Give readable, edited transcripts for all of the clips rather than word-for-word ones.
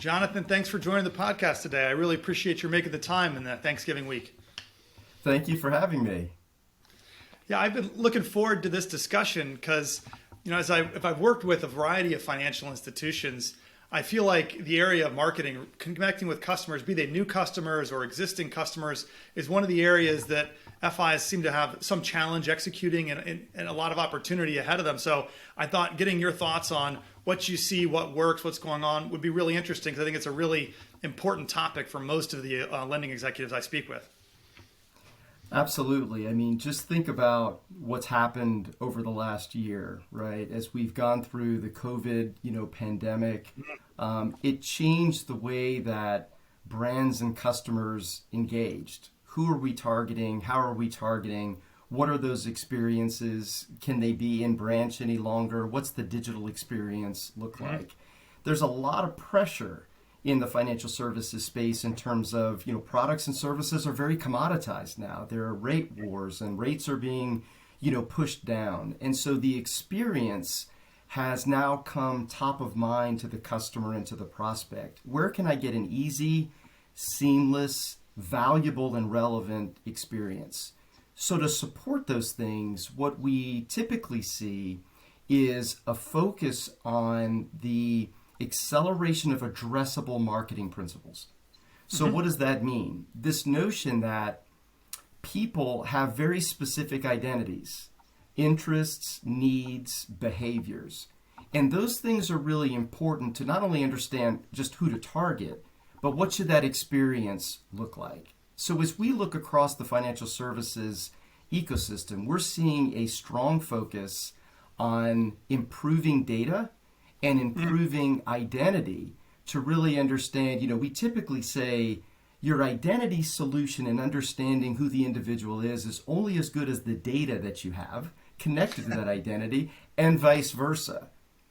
Jonathan, thanks for joining the podcast today. I really appreciate your making the time in the Thanksgiving week. Thank you for having me. Yeah, I've been looking forward to this discussion because, if I've worked with a variety of financial institutions, I feel like the area of marketing, connecting with customers, be they new customers or existing customers, is one of the areas that FIs seem to have some challenge executing and a lot of opportunity ahead of them. So I thought getting your thoughts on what you see, what works, what's going on would be really interesting because I think it's a really important topic for most of the lending executives I speak with. Absolutely. I mean, just think about what's happened over the last year, right? As we've gone through the COVID, pandemic, it changed the way that brands and customers engaged. Who are we targeting? How are we targeting? What are those experiences? Can they be in branch any longer? What's the digital experience look like? There's a lot of pressure in the financial services space in terms of, products and services are very commoditized now. There are rate wars and rates are being, pushed down. And so the experience has now come top of mind to the customer and to the prospect. Where can I get an easy, seamless, valuable, and relevant experience? So to support those things, what we typically see is a focus on the acceleration of addressable marketing principles. So what does that mean? This notion that people have very specific identities, interests, needs, behaviors. And those things are really important to not only understand just who to target, but what should that experience look like? So as we look across the financial services ecosystem, we're seeing a strong focus on improving data and improving identity to really understand, we typically say your identity solution and understanding who the individual is only as good as the data that you have connected to that identity and vice versa,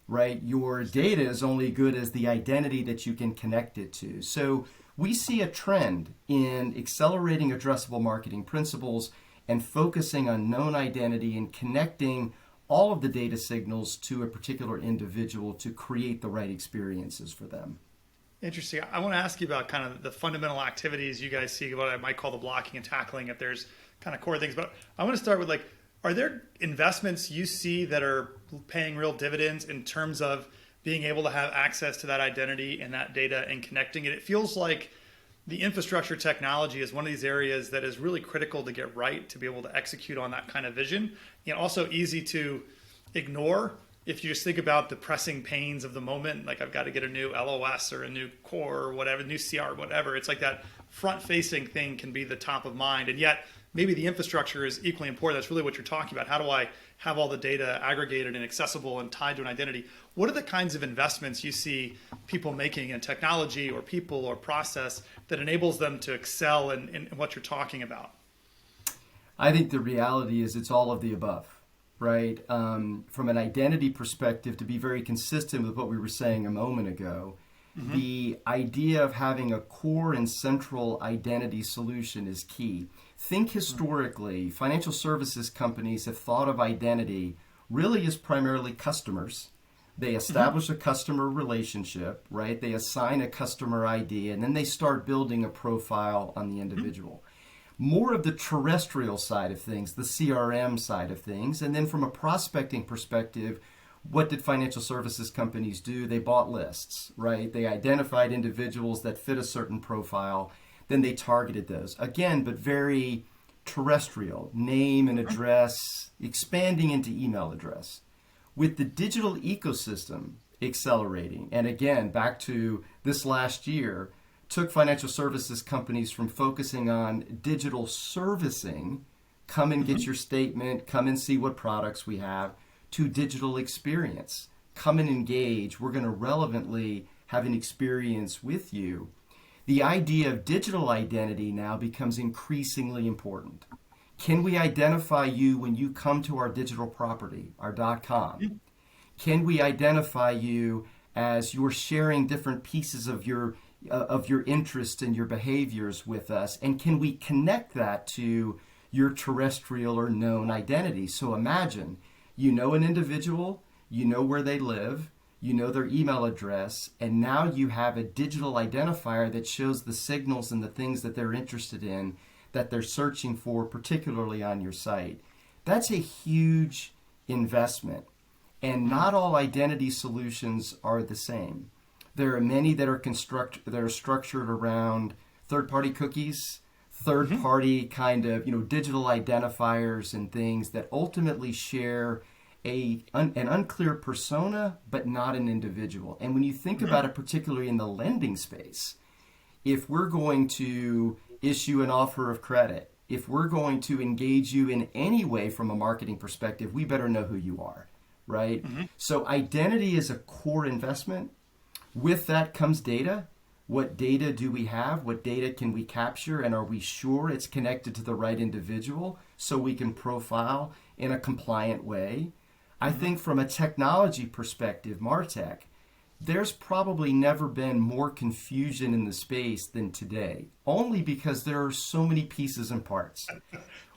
right? Your data is only good as the identity that you can connect it to. So we see a trend in accelerating addressable marketing principles and focusing on known identity and connecting all of the data signals to a particular individual to create the right experiences for them. Interesting. I want to ask you about kind of the fundamental activities you guys see, what I might call the blocking and tackling, if there's kind of core things. But I want to start with are there investments you see that are paying real dividends in terms of being able to have access to that identity and that data and connecting it? It feels like the infrastructure technology is one of these areas that is really critical to get right, to be able to execute on that kind of vision. Also easy to ignore if you just think about the pressing pains of the moment, like I've got to get a new LOS or a new core or whatever, new CR, whatever. It's like that front-facing thing can be the top of mind. And yet maybe the infrastructure is equally important. That's really what you're talking about. How do I have all the data aggregated and accessible and tied to an identity? What are the kinds of investments you see people making in technology or people or process that enables them to excel in what you're talking about? I think the reality is it's all of the above, right? From an identity perspective, to be very consistent with what we were saying a moment ago, the idea of having a core and central identity solution is key. Think historically, financial services companies have thought of identity really as primarily customers. They establish a customer relationship, right? They assign a customer ID, and then they start building a profile on the individual. More of the terrestrial side of things, the CRM side of things, and then from a prospecting perspective, what did financial services companies do? They bought lists, right? They identified individuals that fit a certain profile, then they targeted those. Again, but very terrestrial, name and address, expanding into email address. With the digital ecosystem accelerating, and again, back to this last year, took financial services companies from focusing on digital servicing, come and get your statement, come and see what products we have, to digital experience. Come and engage. We're going to relevantly have an experience with you. The idea of digital identity now becomes increasingly important. Can we identify you when you come to our digital property, our .com? Can we identify you as you're sharing different pieces of your interest and your behaviors with us? And can we connect that to your terrestrial or known identity? So imagine, you know an individual, you know where they live, you know their email address, and now you have a digital identifier that shows the signals and the things that they're interested in, that they're searching for, particularly on your site. That's a huge investment. And not all identity solutions are the same. There are many that are structured around third-party cookies, third-party kind of digital identifiers and things that ultimately share an unclear persona, but not an individual. And when you think about it, particularly in the lending space, if we're going to issue an offer of credit, if we're going to engage you in any way from a marketing perspective, we better know who you are, right? So identity is a core investment. With that comes data. What data do we have? What data can we capture? And are we sure it's connected to the right individual so we can profile in a compliant way? I think from a technology perspective, MarTech, there's probably never been more confusion in the space than today, only because there are so many pieces and parts.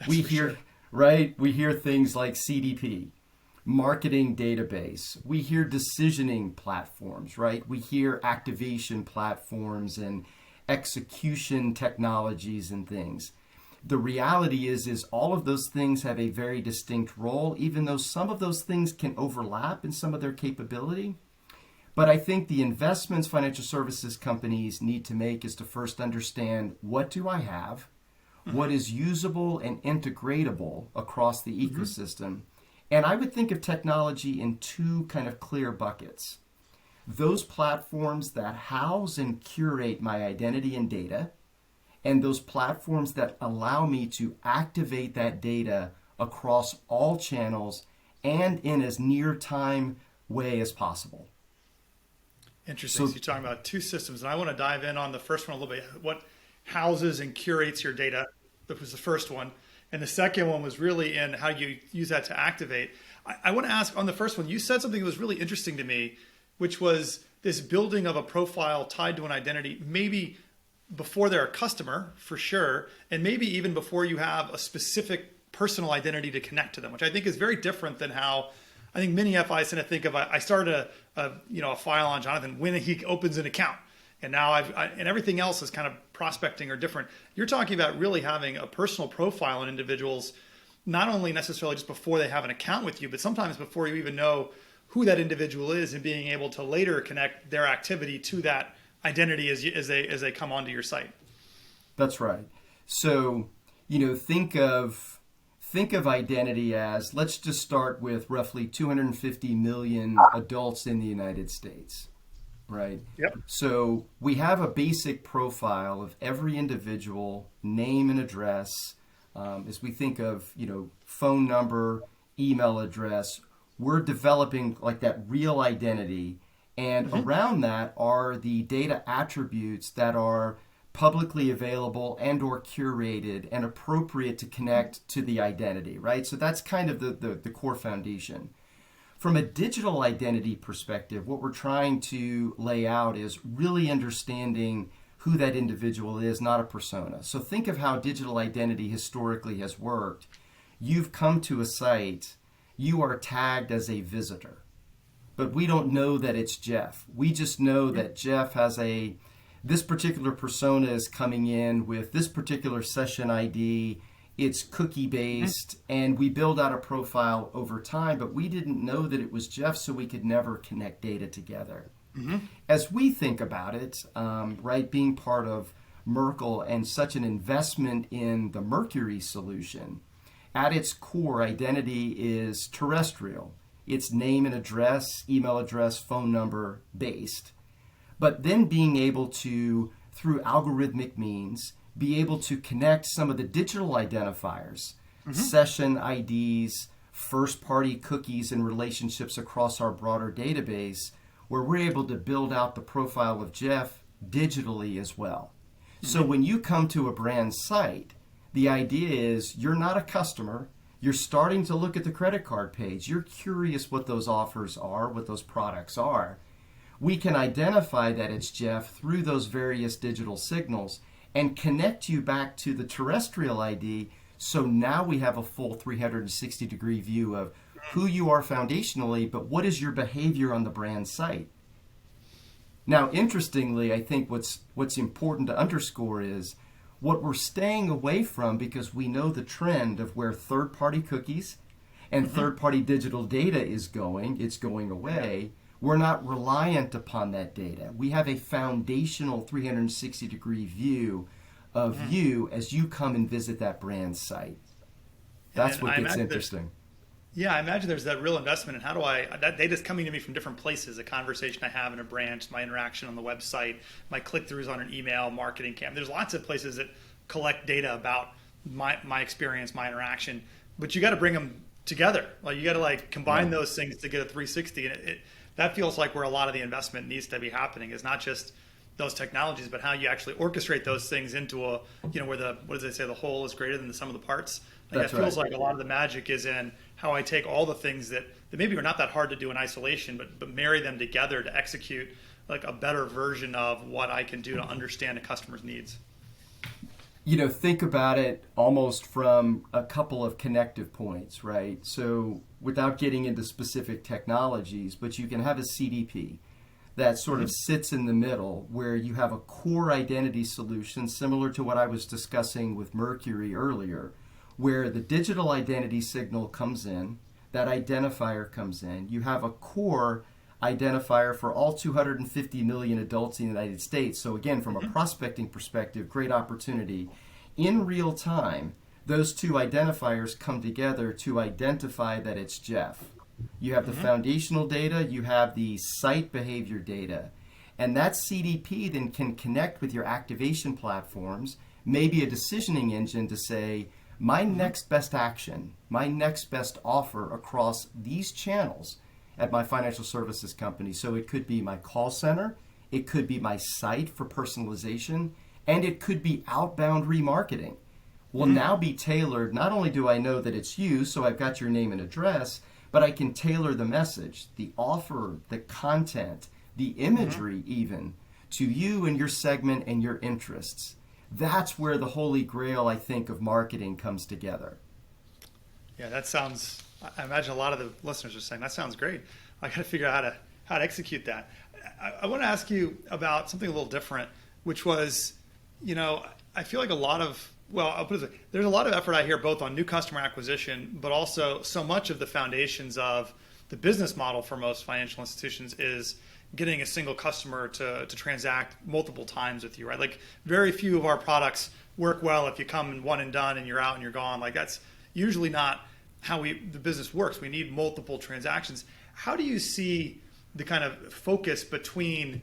We hear, right? We hear things like CDP, marketing database. We hear decisioning platforms, right? We hear activation platforms and execution technologies and things. The reality is all of those things have a very distinct role, even though some of those things can overlap in some of their capability. But I think the investments financial services companies need to make is to first understand, what do I have? What is usable and integratable across the ecosystem? And I would think of technology in two kind of clear buckets. Those platforms that house and curate my identity and data, and those platforms that allow me to activate that data across all channels and in as near time way as possible. Interesting. So you're talking about two systems, and I want to dive in on the first one a little bit. What houses and curates your data? That was the first one. And the second one was really in how you use that to activate. I want to ask on the first one, you said something that was really interesting to me, which was this building of a profile tied to an identity, maybe before they're a customer, for sure, and maybe even before you have a specific personal identity to connect to them, which I think is very different than how I think many FIs tend to think of. I started a file on Jonathan when he opens an account, and now and everything else is kind of prospecting or different. You're talking about really having a personal profile on individuals, not only necessarily just before they have an account with you, but sometimes before you even know who that individual is, and being able to later connect their activity to that identity as they come onto your site. That's right. So, think of identity as, let's just start with roughly 250 million adults in the United States, right? Yep. So we have a basic profile of every individual, name and address. As we think of, phone number, email address, we're developing like that real identity. And around that are the data attributes that are publicly available and or curated and appropriate to connect to the identity, right? So that's kind of the core foundation. From a digital identity perspective, what we're trying to lay out is really understanding who that individual is, not a persona. So think of how digital identity historically has worked. You've come to a site, you are tagged as a visitor, but we don't know that it's Jeff. We just know that Jeff has this particular persona is coming in with this particular session ID. It's cookie based, and we build out a profile over time, but we didn't know that it was Jeff, so we could never connect data together. As we think about it, right, being part of Merkle and such an investment in the Mercury solution, at its core, identity is terrestrial. It's name and address, email address, phone number based. But then being able to, through algorithmic means, be able to connect some of the digital identifiers, session IDs, first-party cookies and relationships across our broader database, where we're able to build out the profile of Jeff digitally as well. So when you come to a brand site, the idea is you're not a customer. You're starting to look at the credit card page. You're curious what those offers are, what those products are. We can identify that it's Jeff through those various digital signals and connect you back to the terrestrial ID. So now we have a full 360-degree view of who you are foundationally, but what is your behavior on the brand site? Now, interestingly, I think what's important to underscore is what we're staying away from, because we know the trend of where third-party cookies and third-party digital data is going. It's going away. We're not reliant upon that data. We have a foundational 360-degree view of you as you come and visit that brand site. That's what gets interesting. Yeah, I imagine there's that real investment in that data's coming to me from different places, a conversation I have in a branch, my interaction on the website, my click-throughs on an email, marketing camp. There's lots of places that collect data about my experience, my interaction, but you got to bring them together. Like you got to combine those things to get a 360. And that feels like where a lot of the investment needs to be happening, is not just those technologies, but how you actually orchestrate those things into where what does they say, the whole is greater than the sum of the parts. It feels like a lot of the magic is in how I take all the things that maybe are not that hard to do in isolation, but marry them together to execute a better version of what I can do to understand a customer's needs. Think about it almost from a couple of connective points, right? So without getting into specific technologies, but you can have a CDP that sort of sits in the middle, where you have a core identity solution similar to what I was discussing with Mercury earlier, where the digital identity signal comes in, that identifier comes in. You have a core identifier for all 250 million adults in the United States. So again, from a prospecting perspective, great opportunity. In real time, those two identifiers come together to identify that it's Jeff. You have the foundational data, you have the site behavior data, and that CDP then can connect with your activation platforms, maybe a decisioning engine to say, my next best action, my next best offer across these channels at my financial services company. So it could be my call center, it could be my site for personalization, and it could be outbound remarketing. Will now be tailored. Not only do I know that it's you, so I've got your name and address, but I can tailor the message, the offer, the content, the imagery even, to you and your segment and your interests. That's where the holy grail, I think, of marketing comes together. Yeah, that sounds, I imagine a lot of the listeners are saying, that sounds great. I got to figure out how to execute that. I want to ask you about something a little different, which was, I feel like I'll put it this way, there's a lot of effort I hear both on new customer acquisition, but also so much of the foundations of the business model for most financial institutions is getting a single customer to transact multiple times with you, right? Very few of our products work well if you come in one and done and you're out and you're gone. That's usually not how the business works. We need multiple transactions. How do you see the kind of focus between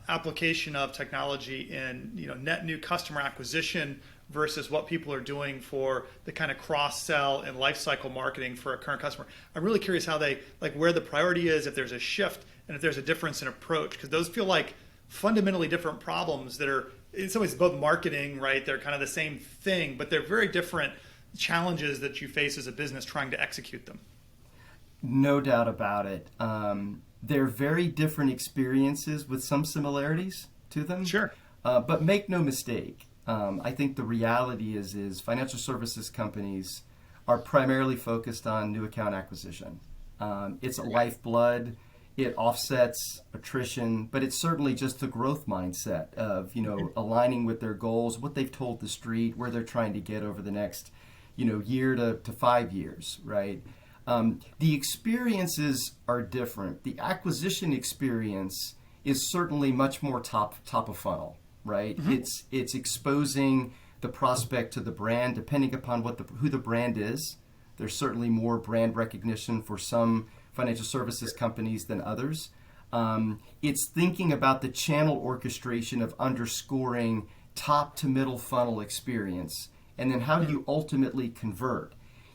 application of technology in net new customer acquisition versus what people are doing for the kind of cross-sell and lifecycle marketing for a current customer? I'm really curious how they, where the priority is, if there's a shift and if there's a difference in approach, because those feel like fundamentally different problems that are in some ways both marketing, right? They're kind of the same thing, but they're very different challenges that you face as a business trying to execute them. No doubt about it. They're very different experiences with some similarities to them. Sure. But make no mistake, I think the reality is financial services companies are primarily focused on new account acquisition. It's a lifeblood. It offsets attrition, but it's certainly just the growth mindset of, aligning with their goals, what they've told the street, where they're trying to get over the next, year to 5 years, right? The experiences are different. The acquisition experience is certainly much more top of funnel, right? It's exposing the prospect to the brand, depending upon who the brand is. There's certainly more brand recognition for some financial services companies than others. It's thinking about the channel orchestration of underscoring top to middle funnel experience. And then how do you ultimately convert?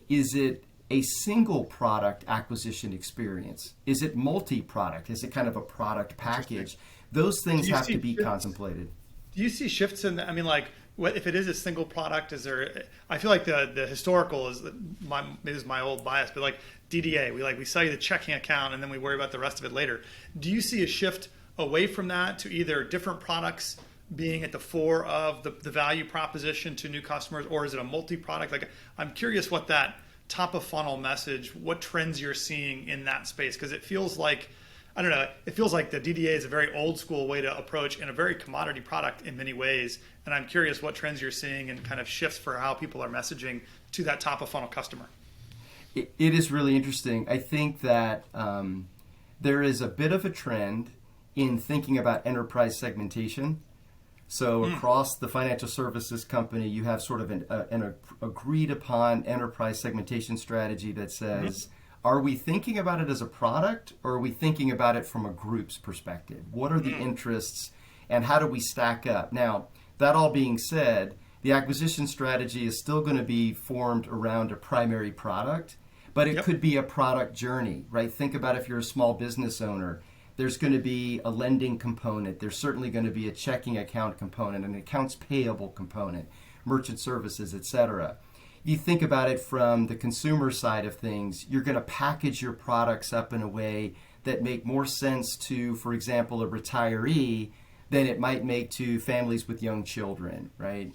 Is it a single product acquisition experience? Is it multi-product? Is it kind of a product package? Those things have to be contemplated. Do you see shifts in, if it is a single product, I feel like the historical is my old bias, but DDA, we sell you the checking account and then we worry about the rest of it later. Do you see a shift away from that to either different products being at the fore of the value proposition to new customers, or is it a multi-product? I'm curious what that top of funnel message, what trends you're seeing in that space, because it feels like, I don't know, it feels like the DDA is a very old school way to approach and a very commodity product in many ways. And I'm curious what trends you're seeing and kind of shifts for how people are messaging to that top of funnel customer. It is really interesting. I think that there is a bit of a trend in thinking about enterprise segmentation. So across the financial services company, you have sort of an agreed upon enterprise segmentation strategy that says, are we thinking about it as a product, or are we thinking about it from a group's perspective? What are the interests and how do we stack up? Now, that all being said, the acquisition strategy is still going to be formed around a primary product, but it could be a product journey, right? Think about if you're a small business owner. There's going to be a lending component. There's certainly going to be a checking account component, an accounts payable component, merchant services, etc. If you think about it from the consumer side of things, you're going to package your products up in a way that make more sense to, for example, a retiree than it might make to families with young children, right?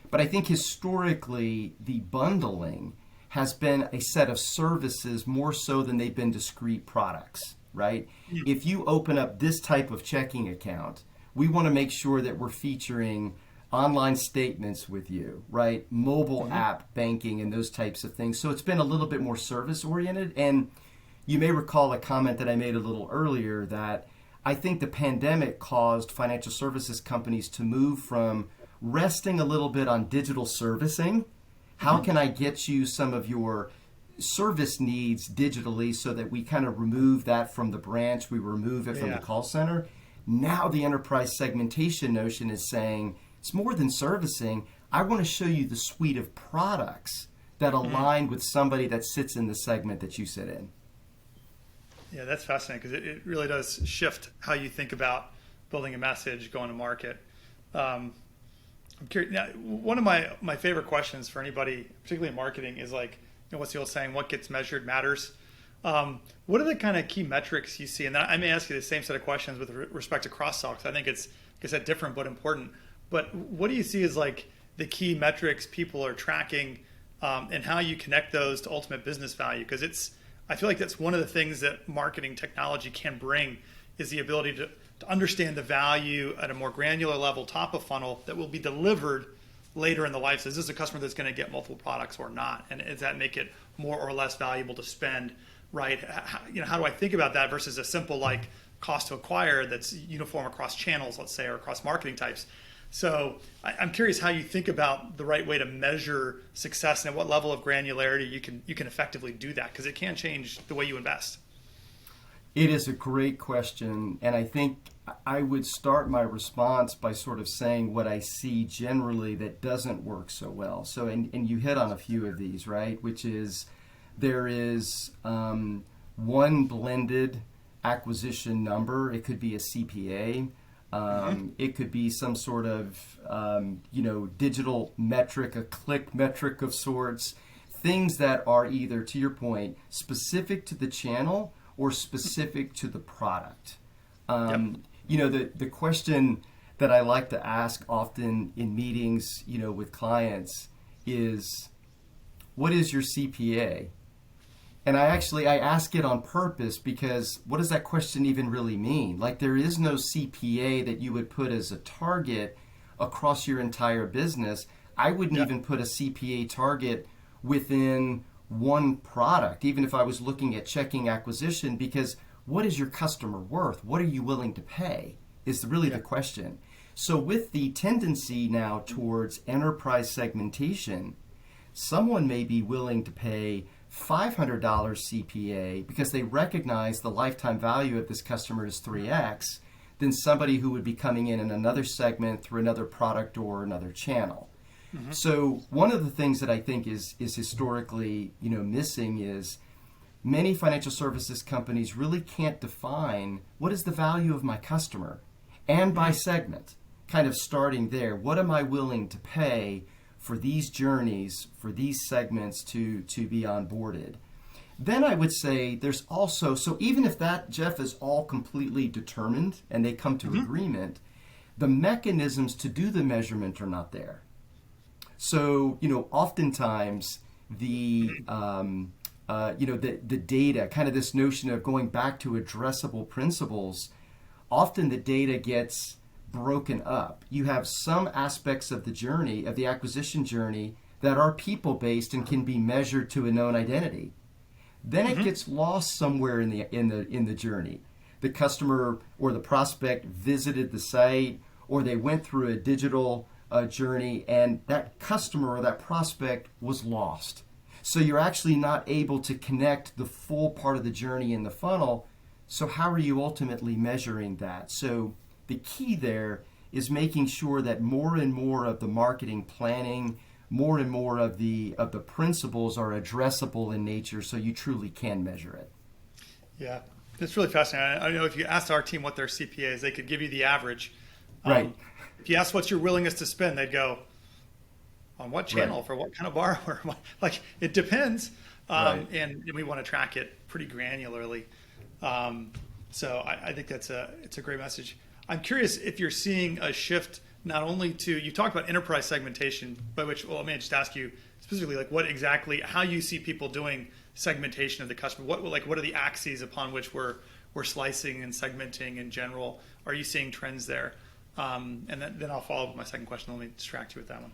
But I think historically, the bundling has been a set of services more so than they've been discrete products. Right? If you open up this type of checking account, we want to make sure that we're featuring online statements with you, right? Mobile app banking and those types of things. So it's been a little bit more service oriented. And you may recall a comment that I made a little earlier that I think the pandemic caused financial services companies to move from resting a little bit on digital servicing. How can I get you some of your service needs digitally so that we kind of remove that from the branch, we remove it from the call center. Now the enterprise segmentation notion is saying it's more than servicing. I want to show you the suite of products that align with somebody that sits in the segment that you sit in. Yeah, that's fascinating because it really does shift how you think about building a message, going to market. I'm curious. Now, one of my favorite questions for anybody, particularly in marketing, is like, what's the old saying? What gets measured matters. What are the kind of key metrics you see? And I may ask you the same set of questions with respect to cross-sell, because I think it's, like I said, different but important. But what do you see as like the key metrics people are tracking, and how you connect those to ultimate business value? Because I feel like that's one of the things that marketing technology can bring, is the ability to understand the value at a more granular level, top of funnel, that will be delivered later in the life. So is this a customer that's going to get multiple products or not? And does that make it more or less valuable to spend, right? How do I think about that versus a simple like cost to acquire that's uniform across channels, let's say, or across marketing types? So I'm curious how you think about the right way to measure success and at what level of granularity you can effectively do that, because it can change the way you invest. It is a great question, and I think I would start my response by sort of saying what I see generally that doesn't work so well. So, and you hit on a few of these, right? Which is there is one blended acquisition number. It could be a CPA. It could be some sort of digital metric, a click metric of sorts. Things that are either, to your point, specific to the channel or specific to the product. The question that I like to ask often in meetings, with clients is, what is your CPA? And I ask it on purpose because what does that question even really mean? Like, there is no CPA that you would put as a target across your entire business. I wouldn't even put a CPA target within one product, even if I was looking at checking acquisition, because what is your customer worth? What are you willing to pay is really the question. So with the tendency now towards enterprise segmentation, someone may be willing to pay $500 CPA because they recognize the lifetime value of this customer is 3x than somebody who would be coming in another segment through another product or another channel. So one of the things that I think is historically, missing is many financial services companies really can't define what is the value of my customer, and by segment, kind of starting there. What am I willing to pay for these journeys, for these segments to be onboarded? Then I would say there's also, so even if that, Jeff, is all completely determined and they come to agreement, the mechanisms to do the measurement are not there. So, oftentimes the data, kind of this notion of going back to addressable principles. Often the data gets broken up. You have some aspects of the journey, of the acquisition journey, that are people-based and can be measured to a known identity. Then it gets lost somewhere in the journey. The customer or the prospect visited the site, or they went through a digital journey, and that customer or that prospect was lost. So you're actually not able to connect the full part of the journey in the funnel. So how are you ultimately measuring that? So the key there is making sure that more and more of the marketing planning, more and more of the principles are addressable in nature, so you truly can measure it. Yeah, it's really fascinating. I know if you asked our team what their CPA is, they could give you the average. Right. If you ask what's your willingness to spend, they'd go, on what channel, Right. for what kind of borrower? Like, it depends. Right. And we want to track it pretty granularly. So I think it's a great message. I'm curious if you're seeing a shift not only to, you talked about enterprise segmentation, by which, well, let me just ask you specifically, like what exactly, how you see people doing segmentation of the customer. What are the axes upon which we're slicing and segmenting in general? Are you seeing trends there? And then I'll follow up with my second question. Let me distract you with that one.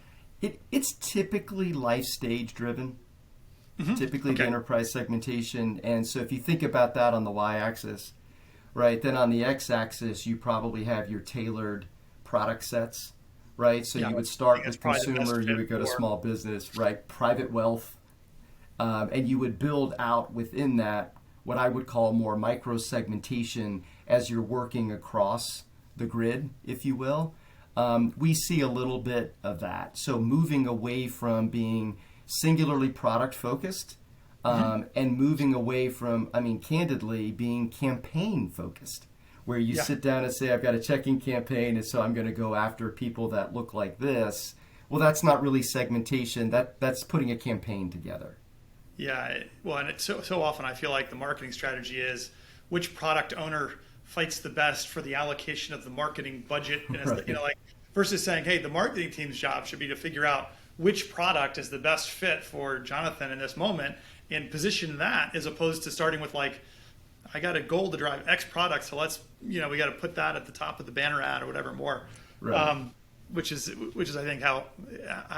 It's typically life stage driven, typically the enterprise segmentation. And so if you think about that on the y-axis, right, then on the x-axis, you probably have your tailored product sets, right? So you would start with consumer, you would go to small business, right? Private wealth, and you would build out within that what I would call more micro segmentation as you're working across the grid, if you will. We see a little bit of that. So moving away from being singularly product focused and moving away from, candidly, being campaign focused, where you sit down and say, I've got a checking campaign, and so I'm going to go after people that look like this. Well, that's not really segmentation. That's putting a campaign together. Yeah. Well, and it's so often I feel like the marketing strategy is which product owner fights the best for the allocation of the marketing budget, and Right. versus saying, hey, the marketing team's job should be to figure out which product is the best fit for Jonathan in this moment and position that, as opposed to starting with like, I got a goal to drive X product, so let's, we got to put that at the top of the banner ad or whatever more. Right. Which is I think how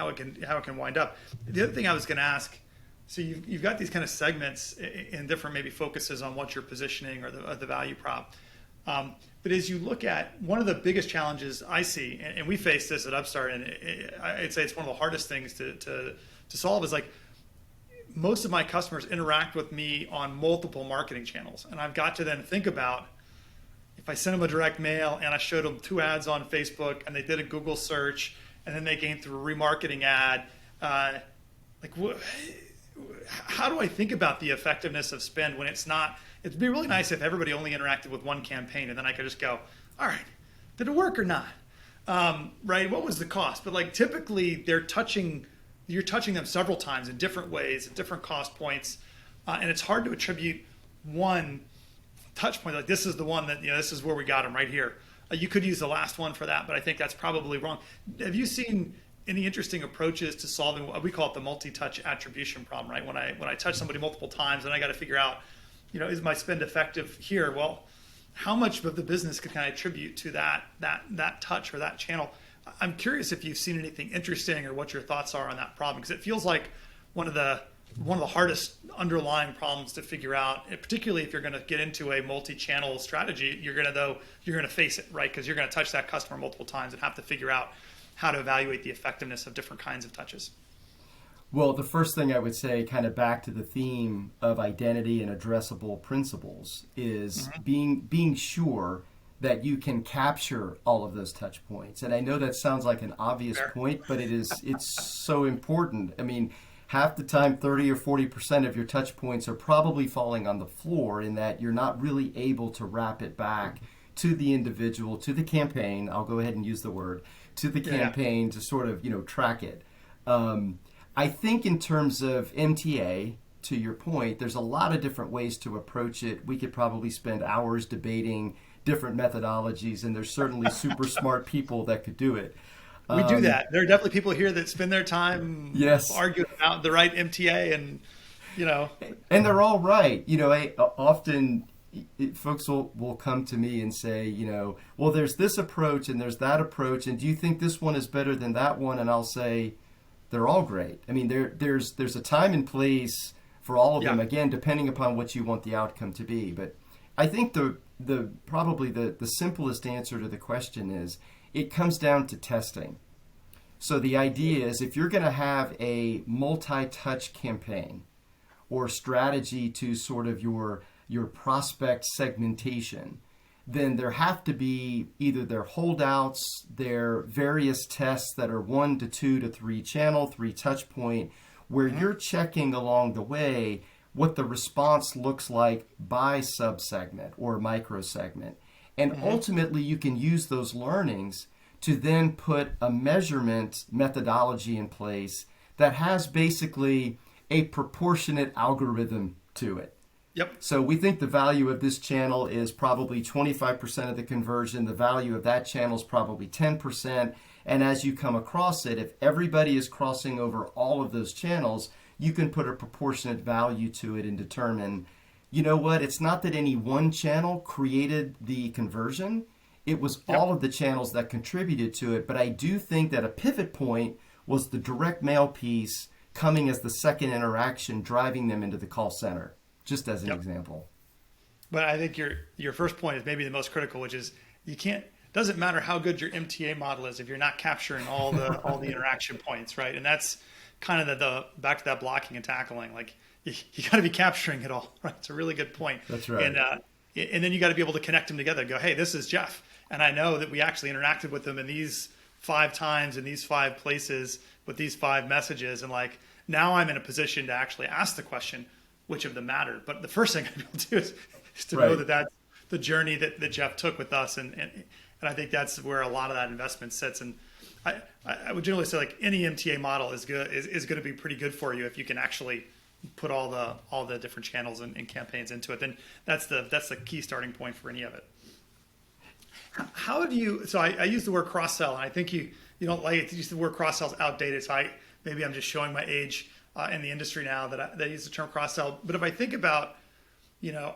it can wind up. The other thing I was going to ask, so you've got these kind of segments in different maybe focuses on what you're positioning or the value prop. But as you look at, one of the biggest challenges I see, and we face this at Upstart, and I'd say it's one of the hardest things to solve, is like most of my customers interact with me on multiple marketing channels. And I've got to then think about, if I send them a direct mail and I showed them 2 ads on Facebook and they did a Google search and then they came through a remarketing ad, how do I think about the effectiveness of spend when it's not? It'd be really nice if everybody only interacted with one campaign, and then I could just go, all right, did it work or not? Right? What was the cost? But like typically you're touching them several times in different ways, at different cost points, and it's hard to attribute one touch point. Like this is the one that, this is where we got them right here. You could use the last one for that, but I think that's probably wrong. Have you seen any interesting approaches to solving what we call it the multi-touch attribution problem, right? When I touch somebody multiple times and I got to figure out, is my spend effective here? Well, how much of the business can I attribute to that touch or that channel? I'm curious if you've seen anything interesting or what your thoughts are on that problem, because it feels like one of the hardest underlying problems to figure out, particularly if you're going to get into a multi-channel strategy. You're going to face it, right? Because you're going to touch that customer multiple times and have to figure out how to evaluate the effectiveness of different kinds of touches. Well, the first thing I would say, kind of back to the theme of identity and addressable principles, is being sure that you can capture all of those touch points. And I know that sounds like an obvious point, but it's so important. Half the time, 30 or 40% of your touch points are probably falling on the floor, in that you're not really able to wrap it back to the individual, to the campaign. I'll go ahead and use the word, to the campaign to sort of, track it. I think in terms of MTA, to your point, there's a lot of different ways to approach it. We could probably spend hours debating different methodologies, and there's certainly super smart people that could do it. We do that. There are definitely people here that spend their time Yes. arguing about the right MTA, and you know, And they're all right. Often folks will come to me and say, well, there's this approach and there's that approach, and do you think this one is better than that one? And I'll say, they're all great. I mean, there's a time and place for all of them. Again, depending upon what you want the outcome to be. But I think probably the simplest answer to the question is it comes down to testing. So the idea is if you're going to have a multi-touch campaign or strategy to sort of your prospect segmentation, then there have to be either their holdouts, their various tests that are 1 to 2 to 3 channel, 3 touch point, where you're checking along the way what the response looks like by subsegment or microsegment. And ultimately you can use those learnings to then put a measurement methodology in place that has basically a proportionate algorithm to it. Yep. So we think the value of this channel is probably 25% of the conversion. The value of that channel is probably 10%. And as you come across it, if everybody is crossing over all of those channels, you can put a proportionate value to it and determine, you know what, it's not that any one channel created the conversion. It was all of the channels that contributed to it. But I do think that a pivot point was the direct mail piece coming as the second interaction, driving them into the call center, just as an example. But I think your first point is maybe the most critical, which is doesn't matter how good your MTA model is if you're not capturing all the interaction points, right? And that's kind of the back to that blocking and tackling. Like you got to be capturing it all, right? It's a really good point. That's right. And then you got to be able to connect them together and go, hey, this is Jeff, and I know that we actually interacted with them in these 5 times in these 5 places with these 5 messages, and like now I'm in a position to actually ask the question, which of them mattered. But the first thing I got to do is to know that that's the journey that Jeff took with us, and I think that's where a lot of that investment sits. And I would generally say like any MTA model is going to be pretty good for you if you can actually put all the different channels and campaigns into it. Then that's the key starting point for any of it. How do you? So I use the word cross sell, and I think you don't like it to use the word cross sell is outdated. So maybe I'm just showing my age in the industry now that I use the term cross sell. But if I think about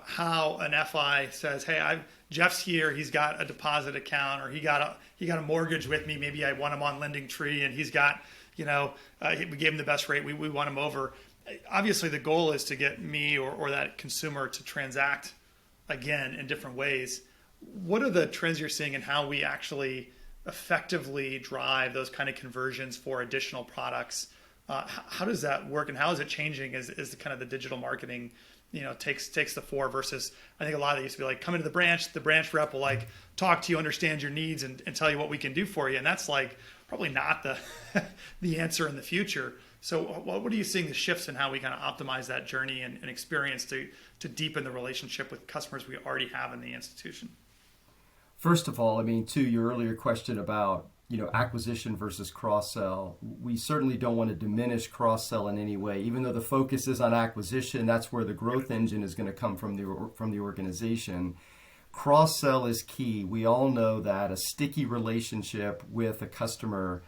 how an FI says, hey, Jeff's here, he's got a deposit account, or he got a mortgage with me. Maybe I want him on Lending Tree, and he's got we gave him the best rate. We want him over. Obviously, the goal is to get me or that consumer to transact again in different ways. What are the trends you're seeing in how we actually effectively drive those kind of conversions for additional products? How does that work, and how is it changing as the kind of the digital marketing takes the fore versus I think a lot of it used to be like come into the branch rep will like talk to you, understand your needs, and tell you what we can do for you, and that's like probably not the the answer in the future. So what are you seeing the shifts in how we kind of optimize that journey and experience to deepen the relationship with customers we already have in the institution? First of all, I mean, to your earlier question about acquisition versus cross-sell, we certainly don't want to diminish cross-sell in any way. Even though the focus is on acquisition, that's where the growth engine is going to come from the organization. Cross-sell is key. We all know that a sticky relationship with a customer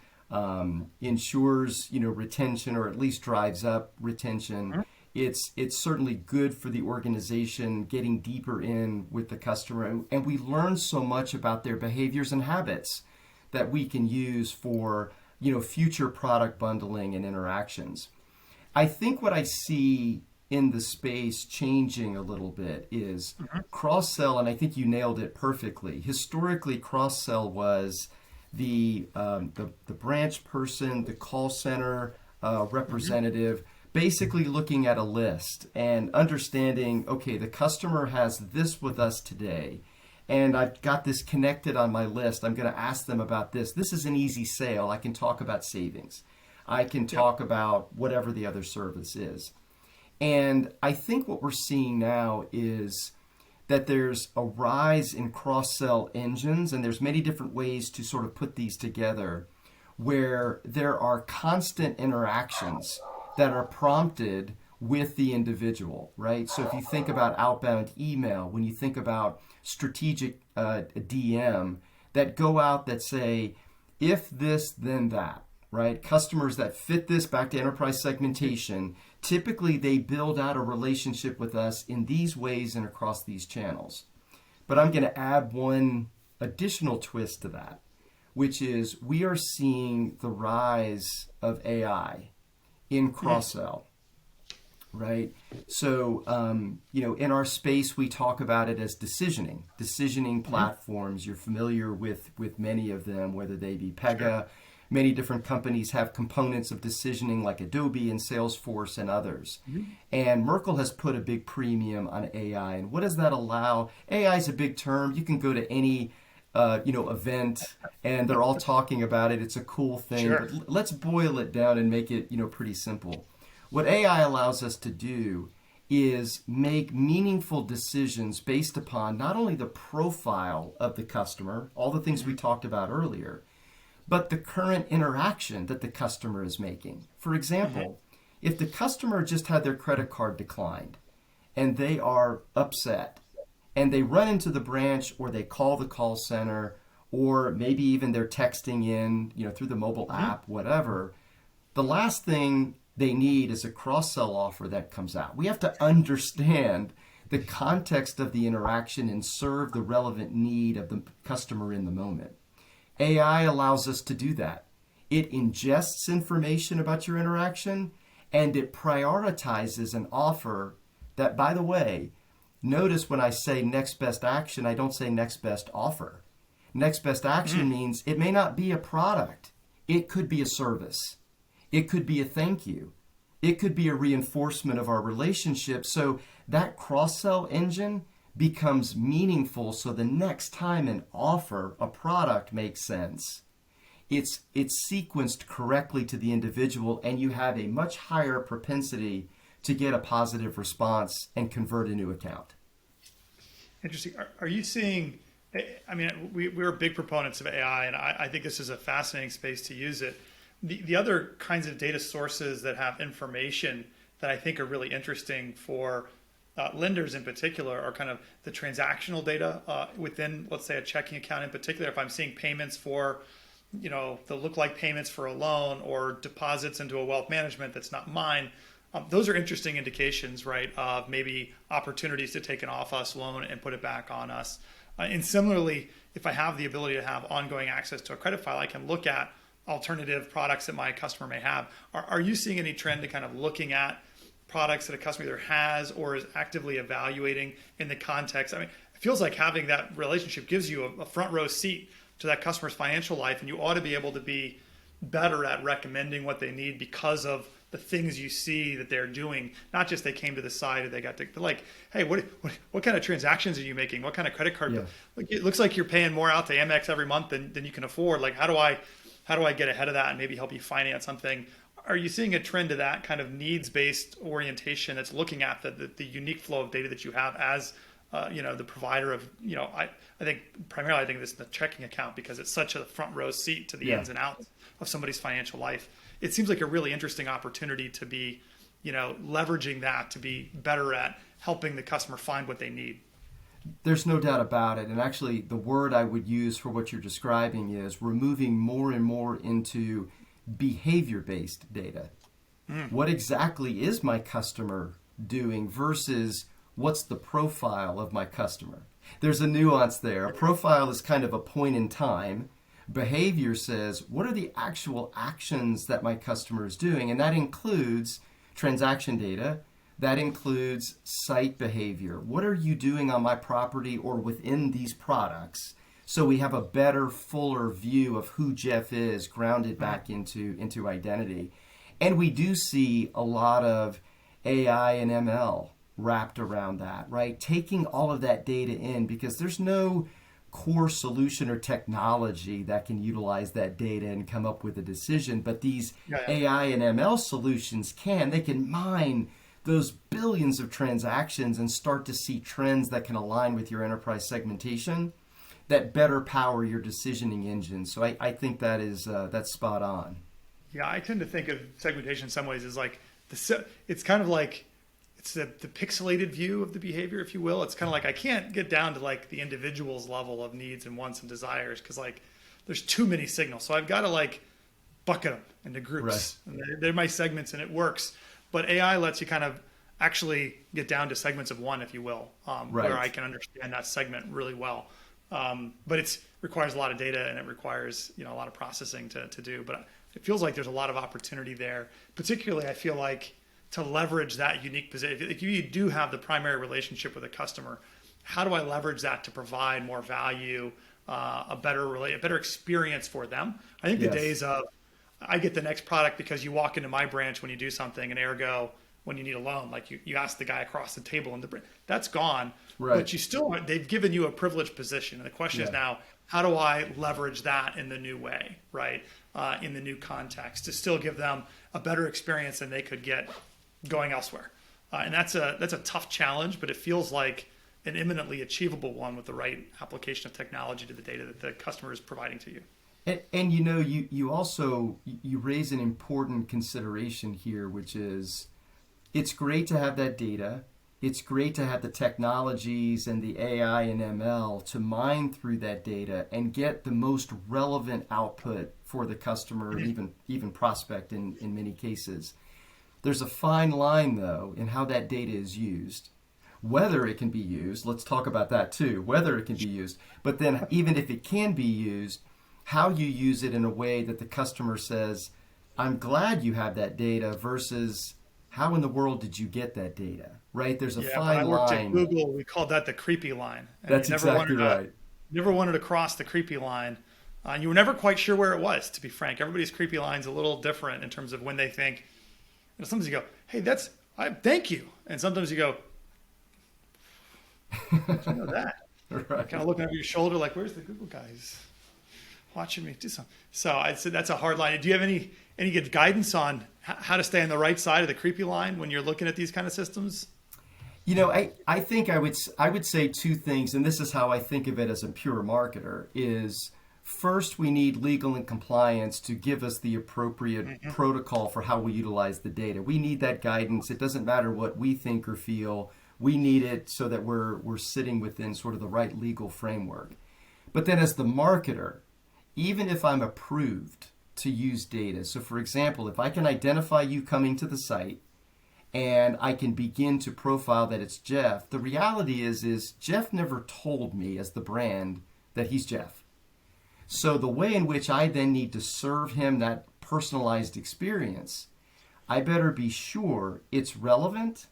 ensures retention, or at least drives up retention. It's certainly good for the organization getting deeper in with the customer, and we learn so much about their behaviors and habits that we can use for future product bundling and interactions. I think what I see in the space changing a little bit is cross-sell, and I think you nailed it perfectly. Historically, cross-sell was the branch person, the call center representative, basically looking at a list and understanding, okay, the customer has this with us today, and I've got this connected on my list. I'm going to ask them about this. This is an easy sale. I can talk about savings. I can talk about whatever the other service is. And I think what we're seeing now is that there's a rise in cross-sell engines, and there's many different ways to sort of put these together, where there are constant interactions that are prompted with the individual, right? So if you think about outbound email, when you think about strategic DM that go out that say, if this, then that, right? Customers that fit this, back to enterprise segmentation, typically they build out a relationship with us in these ways and across these channels. But I'm going to add one additional twist to that, which is we are seeing the rise of AI in cross-sell, right? So, in our space, we talk about it as decisioning platforms. You're familiar with many of them, whether they be Pega. Sure. Many different companies have components of decisioning like Adobe and Salesforce and others. And Merkle has put a big premium on AI. And what does that allow? AI is a big term. You can go to any event and they're all talking about it. It's a cool thing. Sure. But let's boil it down and make it, pretty simple. What AI allows us to do is make meaningful decisions based upon not only the profile of the customer, all the things we talked about earlier, but the current interaction that the customer is making. For example, if the customer just had their credit card declined and they are upset and they run into the branch or they call the call center or maybe even they're texting in, through the mobile app, whatever, the last thing they need is a cross-sell offer that comes out. We have to understand the context of the interaction and serve the relevant need of the customer in the moment. AI allows us to do that. It ingests information about your interaction and it prioritizes an offer that, by the way, notice when I say next best action, I don't say next best offer. Next best action means it may not be a product. It could be a service. It could be a thank you. It could be a reinforcement of our relationship. So that cross-sell engine becomes meaningful. So the next time an offer, a product makes sense, it's sequenced correctly to the individual and you have a much higher propensity to get a positive response and convert a new account. Interesting. Are you seeing, we're big proponents of AI and I think this is a fascinating space to use it. The other kinds of data sources that have information that I think are really interesting for lenders in particular are kind of the transactional data within, let's say, a checking account in particular. If I'm seeing payments for, the look like payments for a loan or deposits into a wealth management that's not mine, those are interesting indications, right, of maybe opportunities to take an off-us loan and put it back on us. And similarly, if I have the ability to have ongoing access to a credit file, I can look at alternative products that my customer may have. Are you seeing any trend to kind of looking at products that a customer either has or is actively evaluating in the context? It feels like having that relationship gives you a front row seat to that customer's financial life, and you ought to be able to be better at recommending what they need because of the things you see that they're doing. Not just they came to the side or they got to, but like, hey, what kind of transactions are you making? What kind of credit card? Yeah. Like, it looks like you're paying more out to Amex every month than you can afford. Like, how do I get ahead of that and maybe help you finance something? Are you seeing a trend to that kind of needs-based orientation that's looking at the unique flow of data that you have as the provider of, I think this is the checking account because it's such a front row seat to the ins and outs of somebody's financial life. It seems like a really interesting opportunity to be, leveraging that to be better at helping the customer find what they need. There's no doubt about it. And actually, the word I would use for what you're describing is we're moving more and more into behavior-based data. What exactly is my customer doing versus what's the profile of my customer? There's a nuance there. A profile is kind of a point in time. Behavior says, what are the actual actions that my customer is doing? And that includes transaction data. That includes site behavior. What are you doing on my property or within these products? So we have a better, fuller view of who Jeff is, grounded back into identity. And we do see a lot of AI and ML wrapped around that, right? Taking all of that data in, because there's no core solution or technology that can utilize that data and come up with a decision. But these AI and ML solutions they can mine those billions of transactions and start to see trends that can align with your enterprise segmentation that better power your decisioning engine. So I think that is that's spot on. Yeah, I tend to think of segmentation in some ways as like it's kind of like it's the pixelated view of the behavior, if you will. It's kind of like I can't get down to like the individual's level of needs and wants and desires because like there's too many signals. So I've got to like bucket them into groups. Right. And they're my segments, and it works. But AI lets you kind of actually get down to segments of one, if you will, Right. where I can understand that segment really well. But it requires a lot of data, and it requires a lot of processing to do. But it feels like there's a lot of opportunity there. Particularly, I feel like to leverage that unique position. If you do have the primary relationship with a customer, how do I leverage that to provide more value, a better experience for them? I think the Yes. days of I get the next product because you walk into my branch when you do something, and ergo when you need a loan, like you ask the guy across the table in the branch, that's gone. Right. But they've given you a privileged position, and the question is now, how do I leverage that in the new way, right? In the new context to still give them a better experience than they could get going elsewhere. And that's a tough challenge, but it feels like an imminently achievable one with the right application of technology to the data that the customer is providing to you. And you also raise an important consideration here, which is it's great to have that data. It's great to have the technologies and the AI and ML to mine through that data and get the most relevant output for the customer, and even prospect in many cases. There's a fine line, though, in how that data is used, whether it can be used. Let's talk about that too, whether it can be used. But then even if it can be used, how you use it in a way that the customer says, I'm glad you have that data, versus how in the world did you get that data, right? There's a fine line. When I worked at Google, we called that the creepy line. And That's exactly right. Never wanted to cross the creepy line. You were never quite sure where it was, to be frank. Everybody's creepy line's a little different in terms of when they think. Sometimes you go, hey, thank you. And sometimes you go, how did you know that? Right. Kind of looking over your shoulder like, where's the Google guys watching me do something? So I'd say that's a hard line. Do you have any good guidance on how to stay on the right side of the creepy line when you're looking at these kind of systems? I think I would say two things, and this is how I think of it as a pure marketer, is first, we need legal and compliance to give us the appropriate protocol for how we utilize the data. We need that guidance. It doesn't matter what we think or feel. We need it so that we're sitting within sort of the right legal framework. But then as the marketer, even if I'm approved to use data, so for example, if I can identify you coming to the site and I can begin to profile that it's Jeff, the reality is Jeff never told me as the brand that he's Jeff. So the way in which I then need to serve him that personalized experience, I better be sure it's relevant,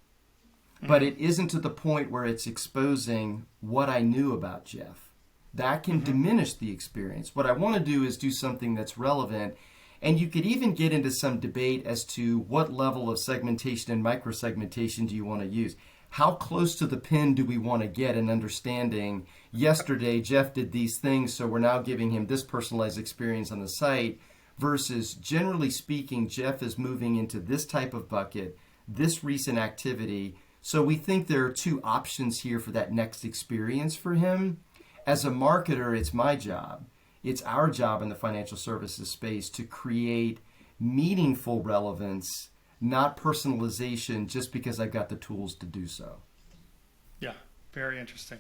but it isn't to the point where it's exposing what I knew about Jeff. That can diminish the experience. What I want to do is do something that's relevant. And you could even get into some debate as to what level of segmentation and microsegmentation do you want to use. How close to the pin do we want to get in understanding, yesterday Jeff did these things, so we're now giving him this personalized experience on the site, versus generally speaking, Jeff is moving into this type of bucket, this recent activity. So we think there are two options here for that next experience for him. As a marketer, it's my job. It's our job in the financial services space to create meaningful relevance, not personalization, just because I've got the tools to do so. Yeah, very interesting.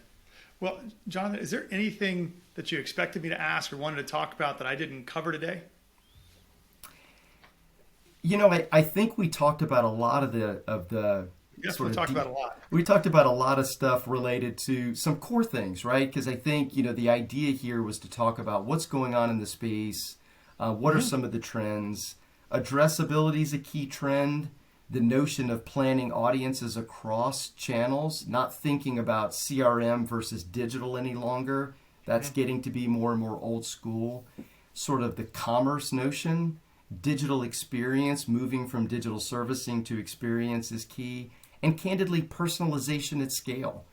Well, Jonathan, is there anything that you expected me to ask or wanted to talk about that I didn't cover today? I think we talked about a lot of the Yes, we talked about a lot. We talked about a lot of stuff related to some core things, right? Because I think, the idea here was to talk about what's going on in the space, what are some of the trends. Addressability is a key trend. The notion of planning audiences across channels, not thinking about CRM versus digital any longer. That's getting to be more and more old school. Sort of the commerce notion, digital experience, moving from digital servicing to experience is key. And candidly, personalization at scale.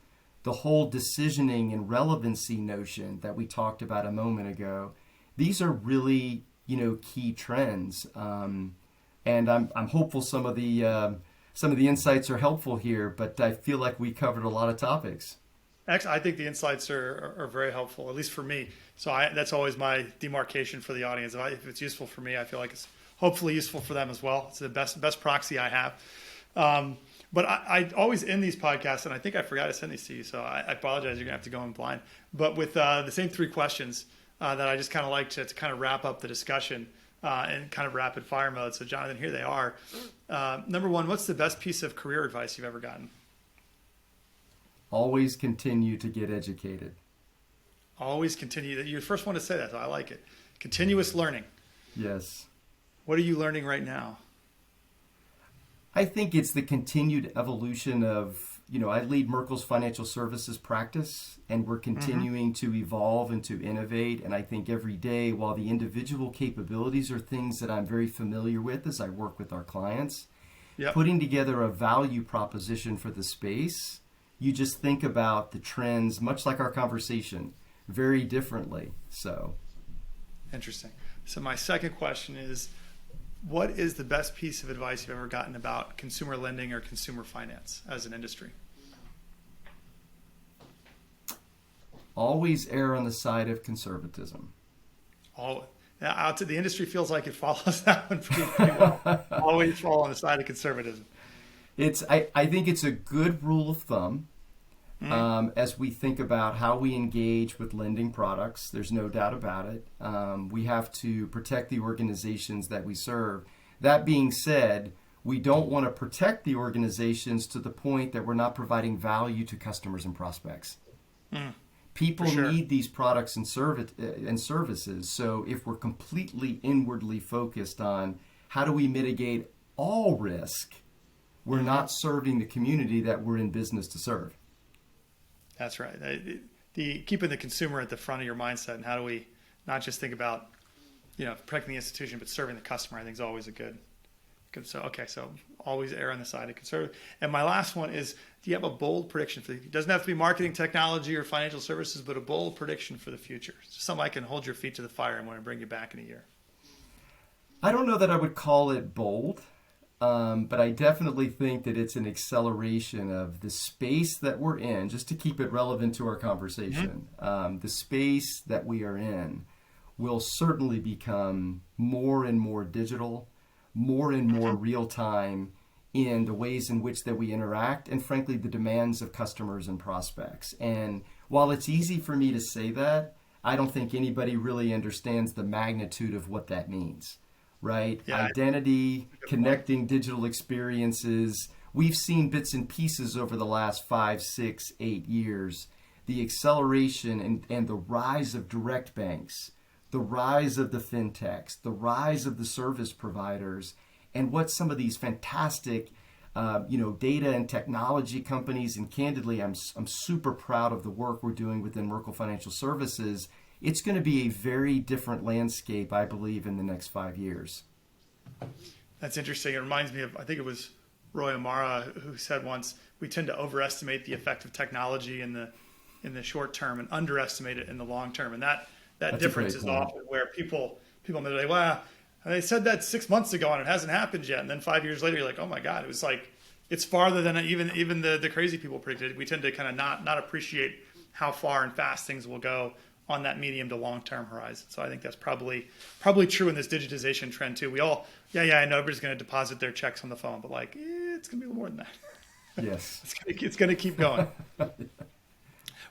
The whole decisioning and relevancy notion that we talked about a moment ago. These are really, key trends. And I'm hopeful some of the insights are helpful here, but I feel like we covered a lot of topics. Actually, I think the insights are very helpful, at least for me. So that's always my demarcation for the audience. If it's useful for me, I feel like it's hopefully useful for them as well. It's the best proxy I have. But I always end these podcasts, and I think I forgot to send these to you, so I apologize. You're going to have to go in blind. But with the same three questions, that I just kind of like to kind of wrap up the discussion in kind of rapid fire mode. So Jonathan, here they are. Number one, what's the best piece of career advice you've ever gotten? Always continue to get educated. Always continue. You're the first one to say that, so I like it. Continuous learning. Yes. What are you learning right now? I think it's the continued evolution of, I lead Merkle's financial services practice, and we're continuing to evolve and to innovate. And I think every day, while the individual capabilities are things that I'm very familiar with as I work with our clients, putting together a value proposition for the space, you just think about the trends, much like our conversation, very differently. So interesting. So my second question is, what is the best piece of advice you've ever gotten about consumer lending or consumer finance as an industry? Always err on the side of conservatism. Out to the industry feels like it follows that one pretty well. Always fall on the side of conservatism. I think it's a good rule of thumb as we think about how we engage with lending products. There's no doubt about it. We have to protect the organizations that we serve. That being said, we don't want to protect the organizations to the point that we're not providing value to customers and prospects. People need these products and services. So if we're completely inwardly focused on how do we mitigate all risk, we're not serving the community that we're in business to serve. That's right. Keeping the consumer at the front of your mindset, and how do we not just think about, protecting the institution, but serving the customer, I think is always a good. So always err on the side of conservative. And my last one is, do you have a bold prediction it doesn't have to be marketing, technology, or financial services, but a bold prediction for the future? Something I can hold your feet to the fire and want to bring you back in a year. I don't know that I would call it bold, but I definitely think that it's an acceleration of the space that we're in, just to keep it relevant to our conversation. The space that we are in will certainly become more and more digital, more and more real time in the ways in which that we interact, and frankly, the demands of customers and prospects. And while it's easy for me to say that, I don't think anybody really understands the magnitude of what that means, right? Yeah, identity, connecting digital experiences. We've seen bits and pieces over the last 5, 6, 8 years. The acceleration and the rise of direct banks, the rise of the fintechs, the rise of the service providers, and what some of these fantastic, data and technology companies. And candidly, I'm super proud of the work we're doing within Merkle Financial Services. It's going to be a very different landscape, I believe, in the next 5 years. That's interesting. It reminds me of, I think it was Roy Amara who said once, we tend to overestimate the effect of technology in the short term and underestimate it in the long term. And that difference is often where people may say, well, they said that 6 months ago and it hasn't happened yet. And then 5 years later, you're like, oh my God, it was like, it's farther than even the crazy people predicted. We tend to kind of not appreciate how far and fast things will go on that medium to long-term horizon. So I think that's probably true in this digitization trend too. We all, I know everybody's going to deposit their checks on the phone, but it's going to be a little more than that. Yes. It's going to keep going.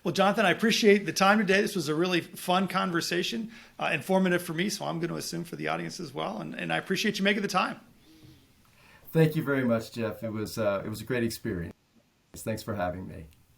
Well, Jonathan, I appreciate the time today. This was a really fun conversation, informative for me, so I'm going to assume for the audience as well. And I appreciate you making the time. Thank you very much, Jeff. It was a great experience. Thanks for having me.